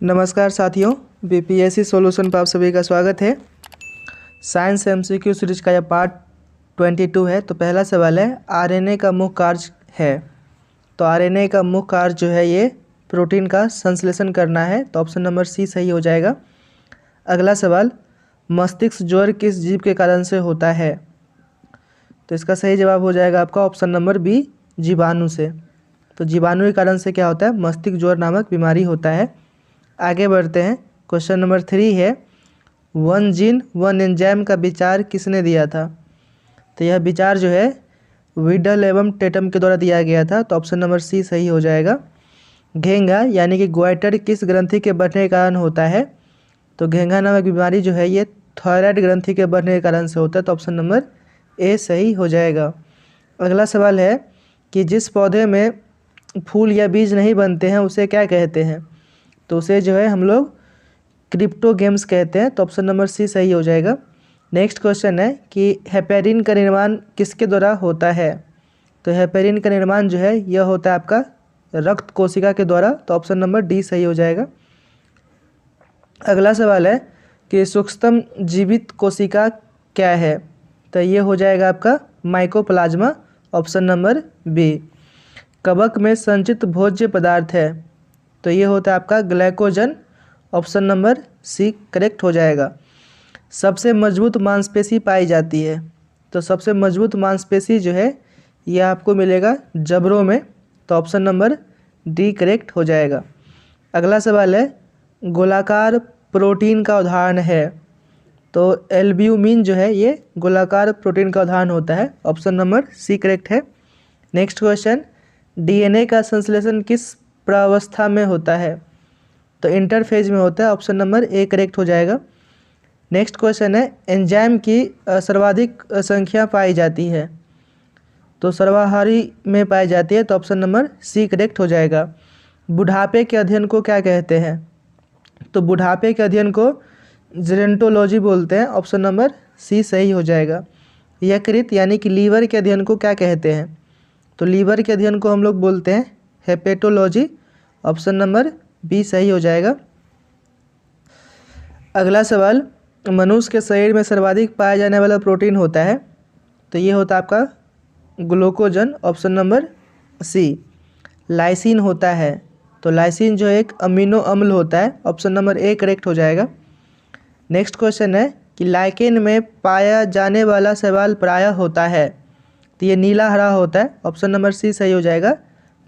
नमस्कार साथियों, BPSC solution पर आप सभी का स्वागत है। साइंस एमसीक्यू सीरीज का यह पार्ट 22 है। तो पहला सवाल है, आरएनए का मुख्य कार्य है। तो आरएनए का मुख्य कार्य जो है ये प्रोटीन का संश्लेषण करना है। तो ऑप्शन नंबर सी सही हो जाएगा। अगला सवाल, मस्तिष्क ज्वर किस जीव के कारण से होता है। तो इसका सही जवाब हो जाएगा आपका ऑप्शन नंबर बी, जीवाणु से। तो जीवाणु के कारण से क्या होता है, मस्तिष्क ज्वर नामक बीमारी होता है। आगे बढ़ते हैं। क्वेश्चन नंबर 3 है, वन जीन वन एंजाइम का विचार किसने दिया था। तो यह विचार जो है विडल एवं टेटम के द्वारा दिया गया था। तो ऑप्शन नंबर सी सही हो जाएगा। घेंघा यानी कि ग्वाइटर किस ग्रंथि के बढ़ने के कारण होता है। तो घेंघा नामक बीमारी जो है ये थायराइड ग्रंथि के बढ़ने के कारण से होता है। तो ऑप्शन नंबर ए सही हो जाएगा। अगला सवाल है कि जिस पौधे में फूल या बीज नहीं बनते हैं उसे क्या कहते हैं। तो उसे जो है हम लोग क्रिप्टोगेम्स कहते हैं। तो ऑप्शन नंबर सी सही हो जाएगा। नेक्स्ट क्वेश्चन है कि हेपेरिन का निर्माण किसके द्वारा होता है। तो हेपेरिन का निर्माण जो है यह होता है आपका रक्त कोशिका के द्वारा। तो ऑप्शन नंबर डी सही हो जाएगा। अगला सवाल है कि सूक्ष्मतम जीवित कोशिका क्या है। तो ये हो जाएगा आपका माइकोप्लाज्मा, ऑप्शन नंबर बी। कवक में संचित भोज्य पदार्थ है। तो ये होता है आपका glycogen, option number C correct हो जाएगा। सबसे मजबूत मांसपेशी पाई जाती है। तो सबसे मजबूत मांसपेशी जो है ये आपको मिलेगा जबड़ों में। तो ऑप्शन नंबर डी करेक्ट हो जाएगा। अगला सवाल है, गोलाकार प्रोटीन का उदाहरण है। तो एल्ब्यूमिन जो है ये गोलाकार प्रोटीन का उदाहरण होता है। ऑप्शन नंबर सी करेक्ट है। नेक्स्ट क्वेश्चन, डीएनए का संश्लेषण किस प्रावस्था में होता है। तो इंटरफेज में होता है। ऑप्शन नंबर ए करेक्ट हो जाएगा। नेक्स्ट क्वेश्चन है, एंजाइम की सर्वाधिक संख्या पाई जाती है। तो सर्वाहारी में पाई जाती है। तो ऑप्शन नंबर सी करेक्ट हो जाएगा। बुढ़ापे के अध्ययन को क्या कहते हैं। तो बुढ़ापे के अध्ययन को जेरेंटोलॉजी बोलते हैं। ऑप्शन नंबर सी सही हो जाएगा। यकृत यानी कि लीवर के अध्ययन को क्या कहते हैं। तो लीवर के अध्ययन को हम लोग बोलते हैं हेपेटोलॉजी, ऑप्शन नंबर बी सही हो जाएगा। अगला सवाल, मनुष्य के शरीर में सर्वाधिक पाया जाने वाला प्रोटीन होता है। तो ये होता है आपका glucagon, option number C. Lysine होता है। तो लाइसिन जो एक अमीनो अम्ल होता है। ऑप्शन नंबर ए करेक्ट हो जाएगा। नेक्स्ट क्वेश्चन है कि लाइकेन में पाया जाने वाला शैवाल प्रायः होता है। तो ये नीला हरा होता है। ऑप्शन नंबर सी सही हो जाएगा।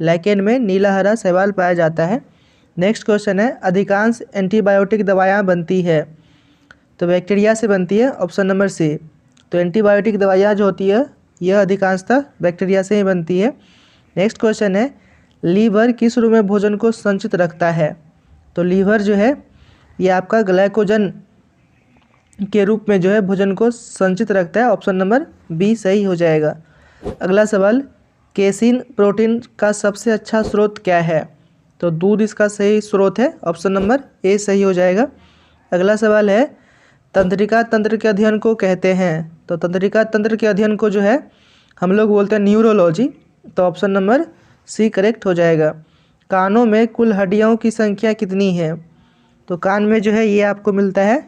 लाइकेन में नीला हरा शैवाल पाया जाता है। नेक्स्ट क्वेश्चन है, अधिकांश एंटीबायोटिक दवाइयाँ बनती है। तो बैक्टीरिया से बनती है। Option number C. तो एंटीबायोटिक दवाइयाँ जो होती है यह अधिकांशतः बैक्टीरिया से ही बनती है। नेक्स्ट क्वेश्चन है, लीवर किस रूप में भोजन को संचित रखता है। तो लीवर जो है ये आपका ग्लाइकोजन के रूप में जो है भोजन को संचित रखता है। ऑप्शन नंबर बी सही हो जाएगा। अगला सवाल, केसिन प्रोटीन का सबसे अच्छा स्रोत क्या है। तो दूध इसका सही स्रोत है। ऑप्शन नंबर ए सही हो जाएगा। अगला सवाल है, तंत्रिका तंत्र के अध्ययन को कहते हैं। तो तंत्रिका तंत्र के अध्ययन को जो है हम लोग बोलते हैं न्यूरोलॉजी। तो ऑप्शन नंबर सी करेक्ट हो जाएगा। कानों में कुल हड्डियों की संख्या कितनी है। तो कान में जो है ये आपको मिलता है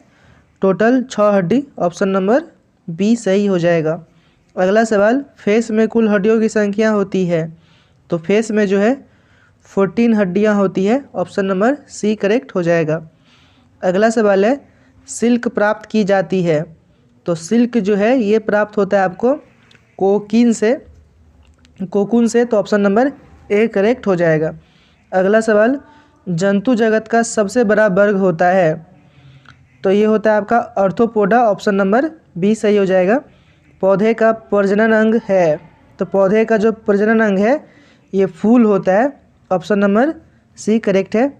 टोटल 6 हड्डी। ऑप्शन नंबर बी सही हो जाएगा। अगला सवाल, फेस में कुल हड्डियों की संख्या होती है। तो फेस में जो है 14 हड्डियां होती है। ऑप्शन नंबर सी करेक्ट हो जाएगा। अगला सवाल है, सिल्क प्राप्त की जाती है। तो सिल्क जो है ये प्राप्त होता है आपको कोकून से। तो ऑप्शन नंबर ए करेक्ट हो जाएगा। अगला सवाल, जंतु जगत का सबसे बड़ा वर्ग होता है। तो ये होता है आपका आर्थ्रोपोडा। ऑप्शन नंबर बी सही हो जाएगा। पौधे का प्रजनन अंग है। तो पौधे का जो प्रजनन अंग है ये फूल होता है। ऑप्शन नंबर सी करेक्ट है।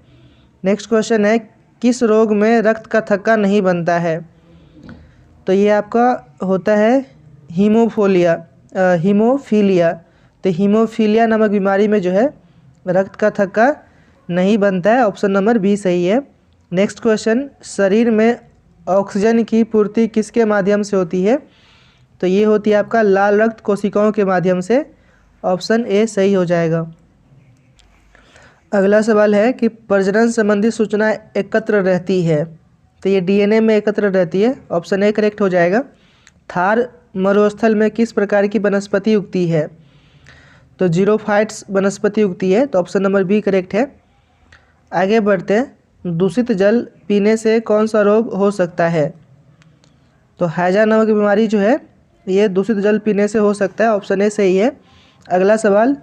नेक्स्ट क्वेश्चन है, किस रोग में रक्त का थक्का नहीं बनता है। तो ये आपका होता है हीमोफीलिया। तो हीमोफीलिया नामक बीमारी में जो है रक्त का थक्का नहीं बनता है। ऑप्शन नंबर बी सही है। नेक्स्ट क्वेश्चन, शरीर में ऑक्सीजन की पूर्ति किसके माध्यम से होती है। तो ये होती है आपका लाल रक्त कोशिकाओं के माध्यम से। ऑप्शन ए सही हो जाएगा। अगला सवाल है कि प्रजनन संबंधी सूचना एकत्र रहती है, तो ये डीएनए में एकत्र रहती है। ऑप्शन ए करेक्ट हो जाएगा। थार मरुस्थल में किस प्रकार की वनस्पति उगती है, तो जीरोफाइट्स वनस्पति उगती है, तो ऑप्शन नंबर बी करेक्ट है। आगे बढ़ते हैं। दूषित जल पीने से कौन सा रोग हो सकता है, तो हैजा नामक बीमारी जो है ये दूषित जल पीने से हो सकता है। ऑप्शन ए सही है। अगला सवाल,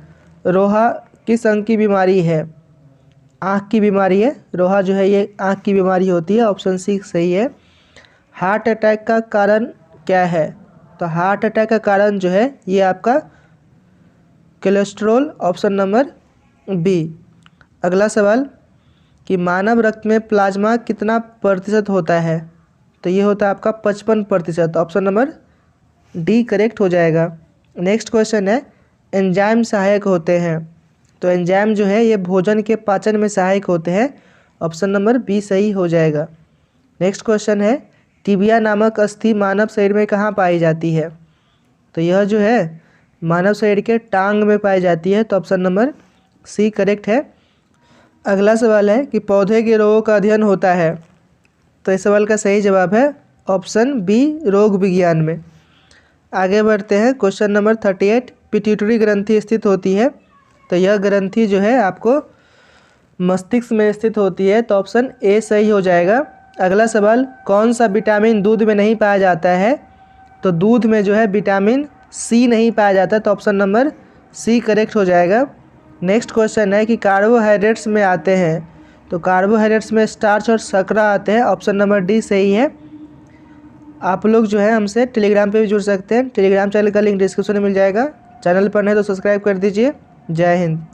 रोहा किस अंग की बीमारी है, आँख की बीमारी है। रोहा जो है ये आँख की बीमारी होती है। ऑप्शन सी सही है। हार्ट अटैक का कारण क्या है, तो हार्ट अटैक का कारण जो है ये आपका कोलेस्ट्रॉल। Option number B. अगला सवाल कि मानव रक्त में प्लाज्मा कितना प्रतिशत होता है, तो ये होता है आपका 55%। ऑप्शन नंबर डी करेक्ट हो जाएगा। नेक्स्ट क्वेश्चन है, एंजाइम सहायक होते हैं, तो एंजाइम जो है ये भोजन के पाचन में सहायक होते हैं। ऑप्शन नंबर बी सही हो जाएगा। नेक्स्ट क्वेश्चन है, टिबिया नामक अस्थि मानव शरीर में कहाँ पाई जाती है, तो यह जो है मानव शरीर के टांग में पाई जाती है। तो ऑप्शन नंबर सी करेक्ट है। अगला सवाल है कि पौधे के रोगों का अध्ययन होता है, तो इस सवाल का सही जवाब है ऑप्शन बी रोग विज्ञान में। आगे बढ़ते हैं। क्वेश्चन नंबर 38, पिट्यूटरी ग्रंथि स्थित होती है, तो यह ग्रंथि जो है आपको मस्तिष्क में स्थित होती है। तो ऑप्शन ए सही हो जाएगा। अगला सवाल, कौन सा विटामिन दूध में नहीं पाया जाता है, तो दूध में जो है विटामिन सी नहीं पाया जाता, तो ऑप्शन नंबर सी करेक्ट हो जाएगा। नेक्स्ट क्वेश्चन है कि कार्बोहाइड्रेट्स में आते हैं, तो कार्बोहाइड्रेट्स में स्टार्च और शर्करा आते हैं। ऑप्शन नंबर डी सही है। आप लोग जो है हमसे टेलीग्राम पे भी जुड़ सकते हैं। टेलीग्राम चैनल का लिंक डिस्क्रिप्शन में मिल जाएगा। चैनल पर नहीं तो सब्सक्राइब कर दीजिए। जय हिंद।